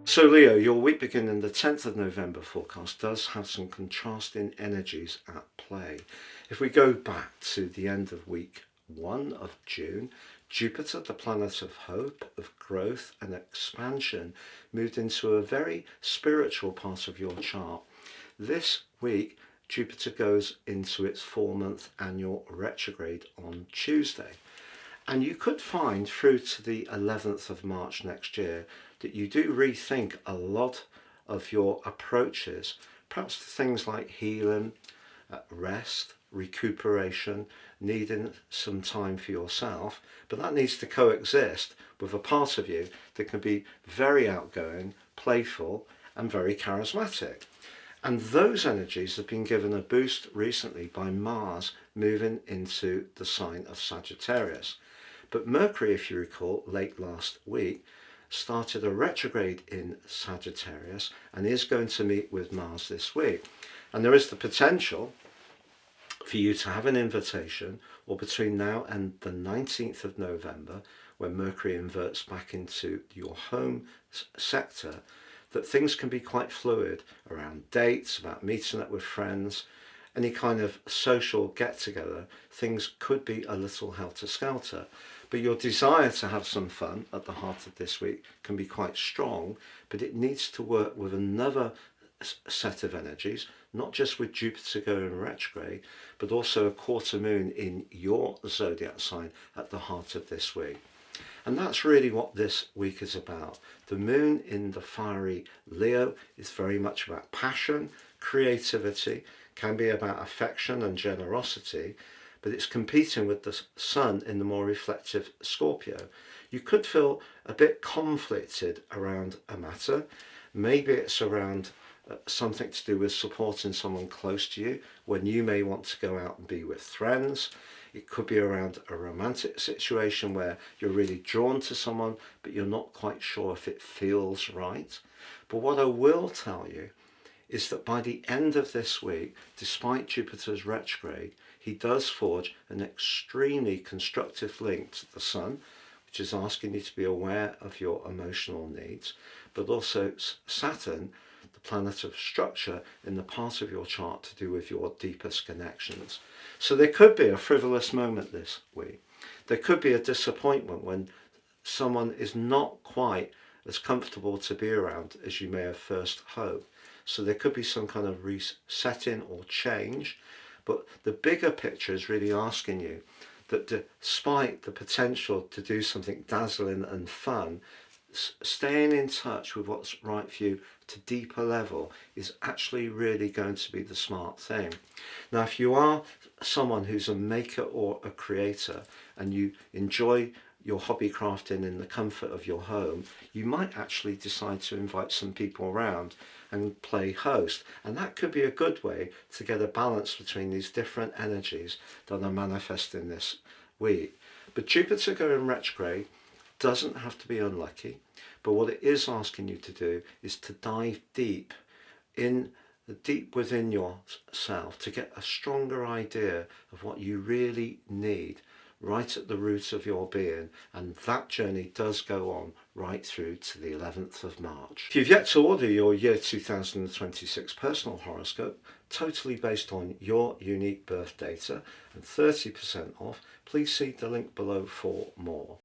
So Leo, your week beginning the 10th of November forecast does have some contrasting energies at play. If we go back to the end of week 1 of June, Jupiter, the planet of hope, of growth and expansion, moved into a very spiritual part of your chart. This week, Jupiter goes into its 4-month annual retrograde on Tuesday. And you could find through to the 11th of March next year that you do rethink a lot of your approaches, perhaps to things like healing, rest, recuperation, needing some time for yourself, but that needs to coexist with a part of you that can be very outgoing, playful, and very charismatic. And those energies have been given a boost recently by Mars moving into the sign of Sagittarius. But Mercury, if you recall, late last week, started a retrograde in Sagittarius and is going to meet with Mars this week. And there is the potential for you to have an invitation, or between now and the 19th of November, when Mercury inverts back into your home sector, that things can be quite fluid around dates, about meeting up with friends, any kind of social get-together. Things could be a little helter-skelter. But your desire to have some fun at the heart of this week can be quite strong, but it needs to work with another set of energies, not just with Jupiter going retrograde, but also a quarter moon in your zodiac sign at the heart of this week. And that's really what this week is about. The moon in the fiery Leo is very much about passion, creativity, can be about affection and generosity, but it's competing with the sun in the more reflective Scorpio. You could feel a bit conflicted around a matter. Maybe it's around something to do with supporting someone close to you when you may want to go out and be with friends. It could be around a romantic situation where you're really drawn to someone, but you're not quite sure if it feels right. But what I will tell you is that by the end of this week, despite Jupiter's retrograde, he does forge an extremely constructive link to the Sun, which is asking you to be aware of your emotional needs, but also Saturn, the planet of structure, in the part of your chart to do with your deepest connections. So there could be a frivolous moment this week. There could be a disappointment when someone is not quite as comfortable to be around as you may have first hoped. So there could be some kind of resetting or change, but the bigger picture is really asking you that despite the potential to do something dazzling and fun, staying in touch with what's right for you to deeper level is actually really going to be the smart thing. Now, if you are someone who's a maker or a creator and you enjoy your hobby crafting in the comfort of your home, you might actually decide to invite some people around and play host. And that could be a good way to get a balance between these different energies that are manifesting this week. But Jupiter going retrograde doesn't have to be unlucky, but what it is asking you to do is to dive deep within yourself to get a stronger idea of what you really need right at the root of your being, and that journey does go on right through to the 11th of March. If you've yet to order your year 2026 personal horoscope, totally based on your unique birth data and 30% off, please see the link below for more.